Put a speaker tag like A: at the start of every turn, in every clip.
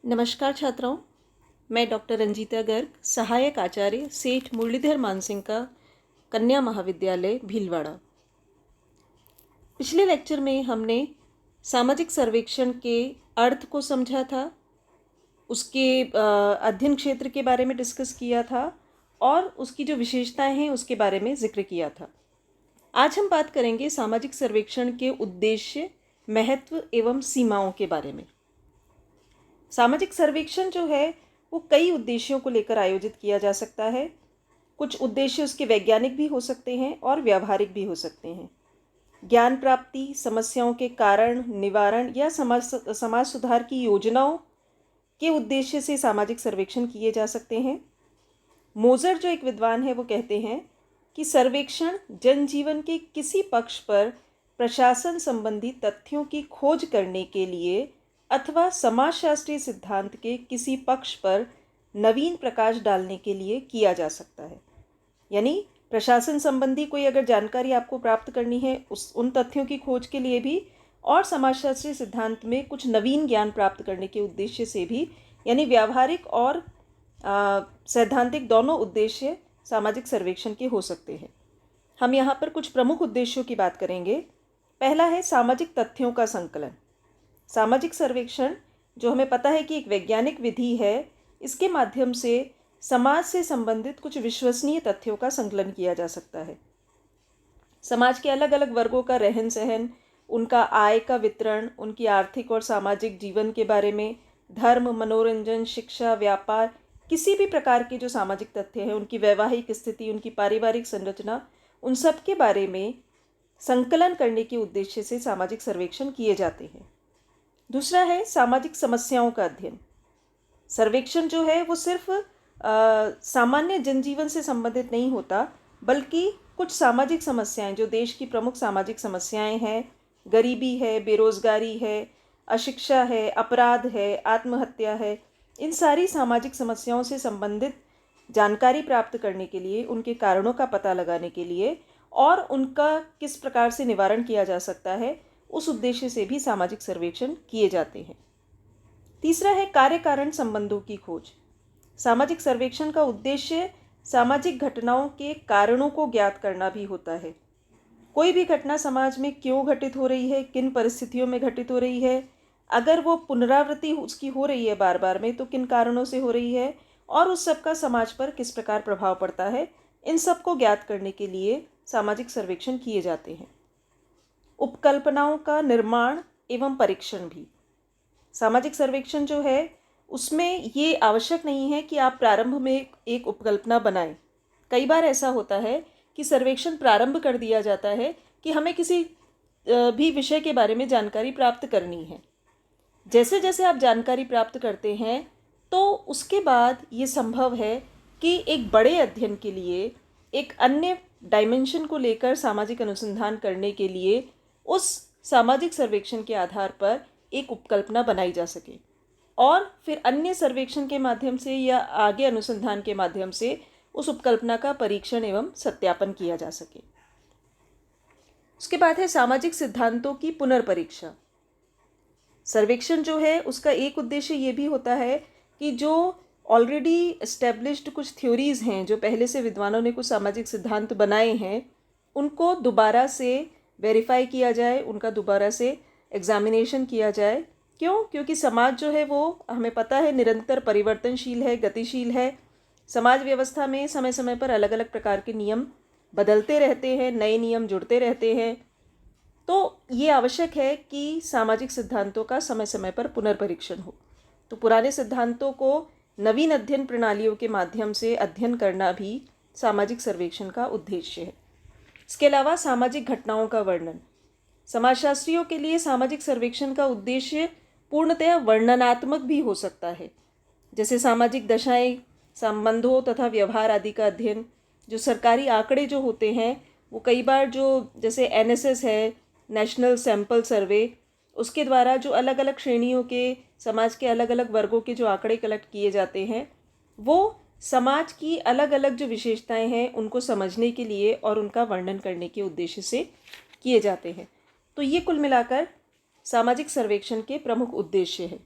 A: नमस्कार छात्रों, मैं डॉक्टर रंजीता गर्ग, सहायक आचार्य सेठ मुरलीधर मानसिंह का कन्या महाविद्यालय भीलवाड़ा। पिछले लेक्चर में हमने सामाजिक सर्वेक्षण के अर्थ को समझा था, उसके अध्ययन क्षेत्र के बारे में डिस्कस किया था और उसकी जो विशेषताएं हैं उसके बारे में जिक्र किया था। आज हम बात करेंगे सामाजिक सर्वेक्षण के उद्देश्य, महत्व एवं सीमाओं के बारे में। सामाजिक सर्वेक्षण जो है वो कई उद्देश्यों को लेकर आयोजित किया जा सकता है। कुछ उद्देश्य उसके वैज्ञानिक भी हो सकते हैं और व्यावहारिक भी हो सकते हैं। ज्ञान प्राप्ति, समस्याओं के कारण, निवारण या समाज सुधार की योजनाओं के उद्देश्य से सामाजिक सर्वेक्षण किए जा सकते हैं। मोजर जो एक विद्वान है वो कहते हैं कि सर्वेक्षण जनजीवन के किसी पक्ष पर प्रशासन संबंधी तथ्यों की खोज करने के लिए अथवा समाजशास्त्रीय सिद्धांत के किसी पक्ष पर नवीन प्रकाश डालने के लिए किया जा सकता है। यानी प्रशासन संबंधी कोई अगर जानकारी आपको प्राप्त करनी है उन तथ्यों की खोज के लिए भी, और समाजशास्त्रीय सिद्धांत में कुछ नवीन ज्ञान प्राप्त करने के उद्देश्य से भी, यानी व्यावहारिक और सैद्धांतिक दोनों उद्देश्य सामाजिक सर्वेक्षण के हो सकते हैं। हम यहाँ पर कुछ प्रमुख उद्देश्यों की बात करेंगे। पहला है सामाजिक तथ्यों का संकलन। सामाजिक सर्वेक्षण जो हमें पता है कि एक वैज्ञानिक विधि है, इसके माध्यम से समाज से संबंधित कुछ विश्वसनीय तथ्यों का संकलन किया जा सकता है। समाज के अलग अलग वर्गों का रहन सहन, उनका आय का वितरण, उनकी आर्थिक और सामाजिक जीवन के बारे में, धर्म, मनोरंजन, शिक्षा, व्यापार, किसी भी प्रकार के जो सामाजिक तथ्य हैं, उनकी वैवाहिक स्थिति, उनकी पारिवारिक संरचना, उन सब के बारे में संकलन करने के उद्देश्य से सामाजिक सर्वेक्षण किए जाते हैं। दूसरा है सामाजिक समस्याओं का अध्ययन। सर्वेक्षण जो है वो सिर्फ सामान्य जनजीवन से संबंधित नहीं होता, बल्कि कुछ सामाजिक समस्याएं जो देश की प्रमुख सामाजिक समस्याएं हैं, गरीबी है, बेरोजगारी है, अशिक्षा है, अपराध है, आत्महत्या है, इन सारी सामाजिक समस्याओं से संबंधित जानकारी प्राप्त करने के लिए, उनके कारणों का पता लगाने के लिए और उनका किस प्रकार से निवारण किया जा सकता है, उस उद्देश्य से भी सामाजिक सर्वेक्षण किए जाते हैं। तीसरा है कार्य कारण संबंधों की खोज। सामाजिक सर्वेक्षण का उद्देश्य सामाजिक घटनाओं के कारणों को ज्ञात करना भी होता है। कोई भी घटना समाज में क्यों घटित हो रही है, किन परिस्थितियों में घटित हो रही है, अगर वो पुनरावृत्ति उसकी हो रही है बार बार में तो किन कारणों से हो रही है और उस सब का समाज पर किस प्रकार प्रभाव पड़ता है, इन सब को ज्ञात करने के लिए सामाजिक सर्वेक्षण किए जाते हैं। उपकल्पनाओं का निर्माण एवं परीक्षण भी। सामाजिक सर्वेक्षण जो है उसमें ये आवश्यक नहीं है कि आप प्रारंभ में एक उपकल्पना बनाएं। कई बार ऐसा होता है कि सर्वेक्षण प्रारंभ कर दिया जाता है कि हमें किसी भी विषय के बारे में जानकारी प्राप्त करनी है। जैसे जैसे आप जानकारी प्राप्त करते हैं तो उसके बाद ये संभव है कि एक बड़े अध्ययन के लिए, एक अन्य डायमेंशन को लेकर सामाजिक अनुसंधान करने के लिए उस सामाजिक सर्वेक्षण के आधार पर एक उपकल्पना बनाई जा सके और फिर अन्य सर्वेक्षण के माध्यम से या आगे अनुसंधान के माध्यम से उस उपकल्पना का परीक्षण एवं सत्यापन किया जा सके। उसके बाद है सामाजिक सिद्धांतों की पुनर्परीक्षा। सर्वेक्षण जो है उसका एक उद्देश्य ये भी होता है कि जो ऑलरेडी एस्टेब्लिश्ड कुछ थ्योरीज हैं, जो पहले से विद्वानों ने कुछ सामाजिक सिद्धांत बनाए हैं, उनको दोबारा से वेरीफाई किया जाए, उनका दोबारा से एग्जामिनेशन किया जाए। क्यों? क्योंकि समाज जो है वो हमें पता है निरंतर परिवर्तनशील है, गतिशील है। समाज व्यवस्था में समय समय पर अलग अलग प्रकार के नियम बदलते रहते हैं, नए नियम जुड़ते रहते हैं। तो ये आवश्यक है कि सामाजिक सिद्धांतों का समय समय पर पुनर्परीक्षण हो। तो पुराने सिद्धांतों को नवीन अध्ययन प्रणालियों के माध्यम से अध्ययन करना भी सामाजिक सर्वेक्षण का उद्देश्य है। इसके अलावा सामाजिक घटनाओं का वर्णन। समाजशास्त्रियों के लिए सामाजिक सर्वेक्षण का उद्देश्य पूर्णतया वर्णनात्मक भी हो सकता है, जैसे सामाजिक दशाएं, संबंधों तथा व्यवहार आदि का अध्ययन। जो सरकारी आंकड़े जो होते हैं वो कई बार जो जैसे एनएसएस है, नेशनल सैंपल सर्वे, उसके द्वारा जो अलग अलग श्रेणियों के समाज के अलग अलग वर्गों के जो आंकड़े कलेक्ट किए जाते हैं वो समाज की अलग अलग जो विशेषताएं हैं उनको समझने के लिए और उनका वर्णन करने के उद्देश्य से किए जाते हैं। तो ये कुल मिलाकर सामाजिक सर्वेक्षण के प्रमुख उद्देश्य है।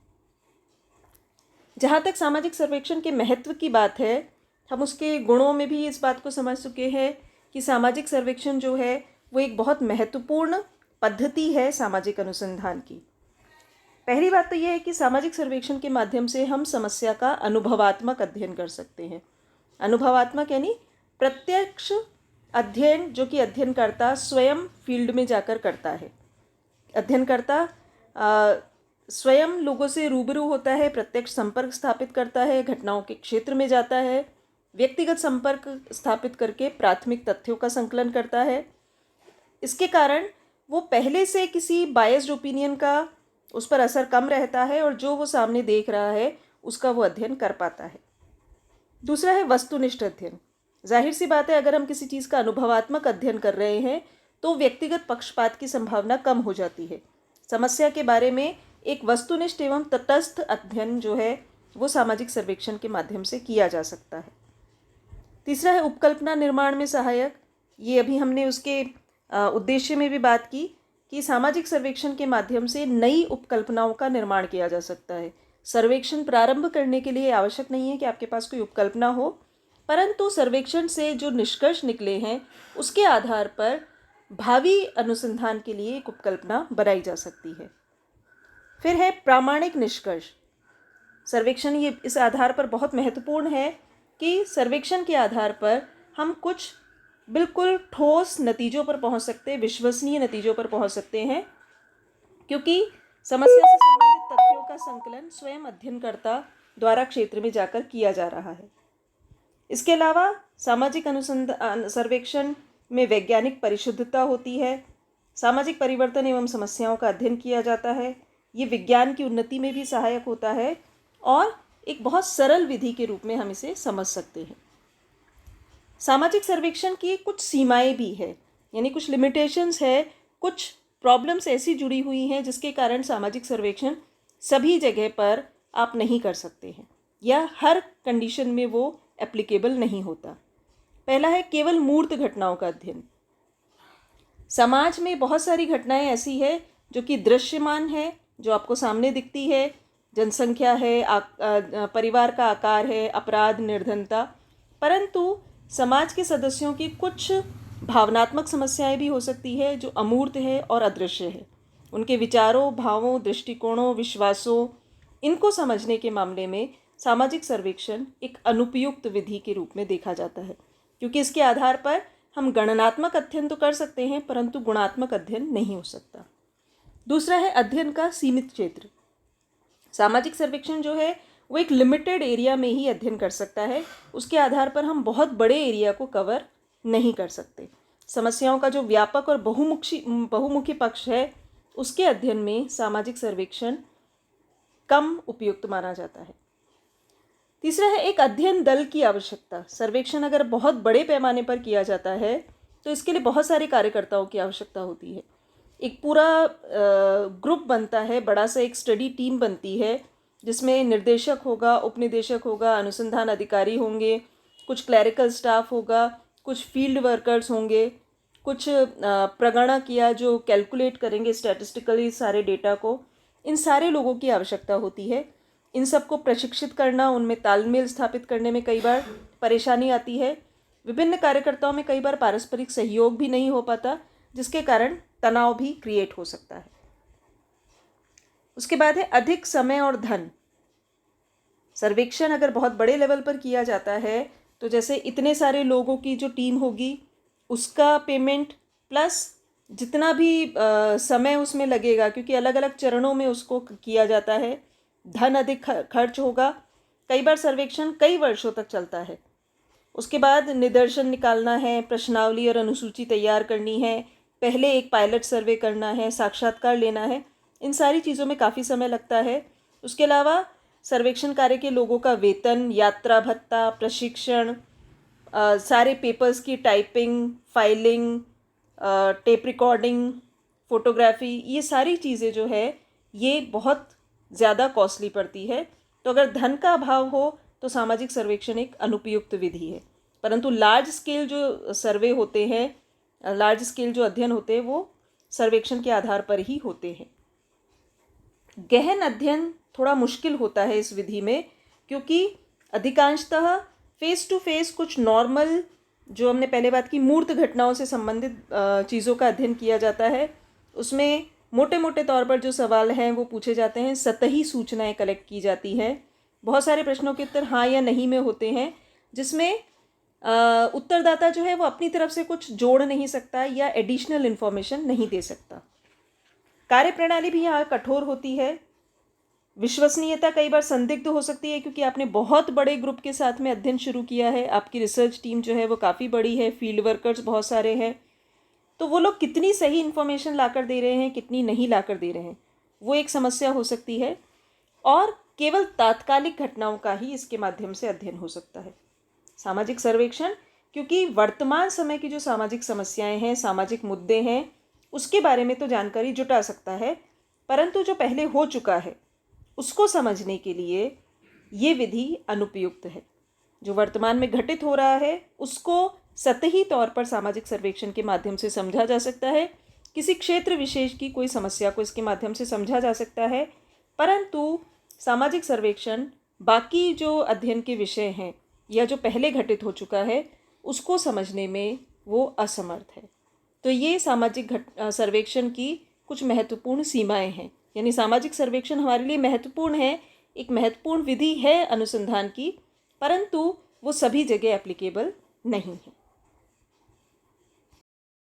A: जहाँ तक सामाजिक सर्वेक्षण के महत्व की बात है, हम उसके गुणों में भी इस बात को समझ चुके हैं कि सामाजिक सर्वेक्षण जो है वो एक बहुत महत्वपूर्ण पद्धति है सामाजिक अनुसंधान की। पहली बात तो यह है कि सामाजिक सर्वेक्षण के माध्यम से हम समस्या का अनुभवात्मक अध्ययन कर सकते हैं। अनुभवात्मक यानी प्रत्यक्ष अध्ययन, जो कि अध्ययनकर्ता स्वयं फील्ड में जाकर करता है। अध्ययनकर्ता स्वयं लोगों से रूबरू होता है, प्रत्यक्ष संपर्क स्थापित करता है, घटनाओं के क्षेत्र में जाता है, व्यक्तिगत संपर्क स्थापित करके प्राथमिक तथ्यों का संकलन करता है। इसके कारण वो पहले से किसी बायस्ड ओपिनियन का उस पर असर कम रहता है और जो वो सामने देख रहा है उसका वो अध्ययन कर पाता है। दूसरा है वस्तुनिष्ठ अध्ययन। जाहिर सी बात है, अगर हम किसी चीज़ का अनुभवात्मक अध्ययन कर रहे हैं तो व्यक्तिगत पक्षपात की संभावना कम हो जाती है। समस्या के बारे में एक वस्तुनिष्ठ एवं तटस्थ अध्ययन जो है वो सामाजिक सर्वेक्षण के माध्यम से किया जा सकता है। तीसरा है उपकल्पना निर्माण में सहायक। ये अभी हमने उसके उद्देश्य में भी बात की कि सामाजिक सर्वेक्षण के माध्यम से नई उपकल्पनाओं का निर्माण किया जा सकता है। सर्वेक्षण प्रारंभ करने के लिए आवश्यक नहीं है कि आपके पास कोई उपकल्पना हो, परंतु सर्वेक्षण से जो निष्कर्ष निकले हैं उसके आधार पर भावी अनुसंधान के लिए एक उपकल्पना बनाई जा सकती है। फिर है प्रामाणिक निष्कर्ष। सर्वेक्षण ये इस आधार पर बहुत महत्वपूर्ण है कि सर्वेक्षण के आधार पर हम कुछ बिल्कुल ठोस नतीजों पर पहुंच सकते हैं, विश्वसनीय नतीजों पर पहुंच सकते हैं, क्योंकि समस्या से संबंधित तथ्यों का संकलन स्वयं अध्ययनकर्ता द्वारा क्षेत्र में जाकर किया जा रहा है। इसके अलावा सामाजिक अनुसंधान सर्वेक्षण में वैज्ञानिक परिशुद्धता होती है, सामाजिक परिवर्तन एवं समस्याओं का अध्ययन किया जाता है। ये विज्ञान की उन्नति में भी सहायक होता है और एक बहुत सरल विधि के रूप में हम इसे समझ सकते हैं। सामाजिक सर्वेक्षण की कुछ सीमाएं भी है, यानी कुछ लिमिटेशंस है, कुछ प्रॉब्लम्स ऐसी जुड़ी हुई हैं जिसके कारण सामाजिक सर्वेक्षण सभी जगह पर आप नहीं कर सकते हैं या हर कंडीशन में वो एप्लीकेबल नहीं होता। पहला है केवल मूर्त घटनाओं का अध्ययन। समाज में बहुत सारी घटनाएं ऐसी है जो कि दृश्यमान है, जो आपको सामने दिखती है, जनसंख्या है, परिवार का आकार है, अपराध, निर्धनता, परंतु समाज के सदस्यों की कुछ भावनात्मक समस्याएं भी हो सकती है जो अमूर्त है और अदृश्य है। उनके विचारों, भावों, दृष्टिकोणों, विश्वासों, इनको समझने के मामले में सामाजिक सर्वेक्षण एक अनुपयुक्त विधि के रूप में देखा जाता है, क्योंकि इसके आधार पर हम गणनात्मक अध्ययन तो कर सकते हैं परंतु गुणात्मक अध्ययन नहीं हो सकता। दूसरा है अध्ययन का सीमित क्षेत्र। सामाजिक सर्वेक्षण जो है वो एक लिमिटेड एरिया में ही अध्ययन कर सकता है, उसके आधार पर हम बहुत बड़े एरिया को कवर नहीं कर सकते। समस्याओं का जो व्यापक और बहुमुखी पक्ष है उसके अध्ययन में सामाजिक सर्वेक्षण कम उपयुक्त माना जाता है। तीसरा है एक अध्ययन दल की आवश्यकता। सर्वेक्षण अगर बहुत बड़े पैमाने पर किया जाता है तो इसके लिए बहुत सारे कार्यकर्ताओं की आवश्यकता होती है। एक पूरा ग्रुप बनता है, बड़ा सा एक स्टडी टीम बनती है जिसमें निर्देशक होगा, उपनिदेशक होगा, अनुसंधान अधिकारी होंगे, कुछ क्लैरिकल स्टाफ होगा, कुछ फील्ड वर्कर्स होंगे, कुछ प्रगणक या जो कैलकुलेट करेंगे स्टैटिस्टिकली सारे डेटा को। इन सारे लोगों की आवश्यकता होती है। इन सबको प्रशिक्षित करना, उनमें तालमेल स्थापित करने में कई बार परेशानी आती है। विभिन्न कार्यकर्ताओं में कई बार पारस्परिक सहयोग भी नहीं हो पाता, जिसके कारण तनाव भी क्रिएट हो सकता है। उसके बाद है अधिक समय और धन। सर्वेक्षण अगर बहुत बड़े लेवल पर किया जाता है तो जैसे इतने सारे लोगों की जो टीम होगी उसका पेमेंट प्लस जितना भी समय उसमें लगेगा, क्योंकि अलग अलग चरणों में उसको किया जाता है, धन अधिक खर्च होगा। कई बार सर्वेक्षण कई वर्षों तक चलता है। उसके बाद निदर्शन निकालना है, प्रश्नावली और अनुसूची तैयार करनी है, पहले एक पायलट सर्वे करना है, साक्षात्कार लेना है। इन सारी चीज़ों में काफ़ी समय लगता है। उसके अलावा सर्वेक्षण कार्य के लोगों का वेतन, यात्रा भत्ता, प्रशिक्षण, सारे पेपर्स की typing, filing, tape recording, photography, ये सारी चीज़ें जो है ये बहुत ज़्यादा कॉस्टली पड़ती है। तो अगर धन का अभाव हो तो सामाजिक सर्वेक्षण एक अनुपयुक्त विधि है। परंतु लार्ज स्केल जो सर्वे होते हैं, लार्ज स्केल जो अध्ययन होते हैं वो सर्वेक्षण के आधार पर ही होते हैं। गहन अध्ययन थोड़ा मुश्किल होता है इस विधि में, क्योंकि अधिकांशतः फेस टू फेस कुछ नॉर्मल, जो हमने पहले बात की, मूर्त घटनाओं से संबंधित चीज़ों का अध्ययन किया जाता है। उसमें मोटे मोटे तौर पर जो सवाल हैं वो पूछे जाते हैं, सतही सूचनाएं कलेक्ट की जाती हैं। बहुत सारे प्रश्नों के उत्तर हाँ या नहीं में होते हैं, जिसमें उत्तरदाता जो है वो अपनी तरफ से कुछ जोड़ नहीं सकता या एडिशनल इन्फॉर्मेशन नहीं दे सकता। कार्यप्रणाली भी यहाँ कठोर होती है। विश्वसनीयता कई बार संदिग्ध हो सकती है, क्योंकि आपने बहुत बड़े ग्रुप के साथ में अध्ययन शुरू किया है, आपकी रिसर्च टीम जो है वो काफ़ी बड़ी है, फील्ड वर्कर्स बहुत सारे हैं, तो वो लोग कितनी सही इन्फॉर्मेशन लाकर दे रहे हैं, कितनी नहीं लाकर दे रहे हैं, वो एक समस्या हो सकती है। और केवल तात्कालिक घटनाओं का ही इसके माध्यम से अध्ययन हो सकता है। सामाजिक सर्वेक्षण, क्योंकि वर्तमान समय की जो सामाजिक समस्याएं हैं, सामाजिक मुद्दे हैं, उसके बारे में तो जानकारी जुटा सकता है, परंतु जो पहले हो चुका है उसको समझने के लिए ये विधि अनुपयुक्त है। जो वर्तमान में घटित हो रहा है उसको सतही तौर पर सामाजिक सर्वेक्षण के माध्यम से समझा जा सकता है, किसी क्षेत्र विशेष की कोई समस्या को इसके माध्यम से समझा जा सकता है, परंतु सामाजिक सर्वेक्षण बाकी जो अध्ययन के विषय हैं या जो पहले घटित हो चुका है उसको समझने में वो असमर्थ है। तो ये सामाजिक सर्वेक्षण की कुछ महत्वपूर्ण सीमाएं हैं। यानी सामाजिक सर्वेक्षण हमारे लिए महत्वपूर्ण है, एक महत्वपूर्ण विधि है अनुसंधान की, परंतु वो सभी जगह एप्लीकेबल नहीं है।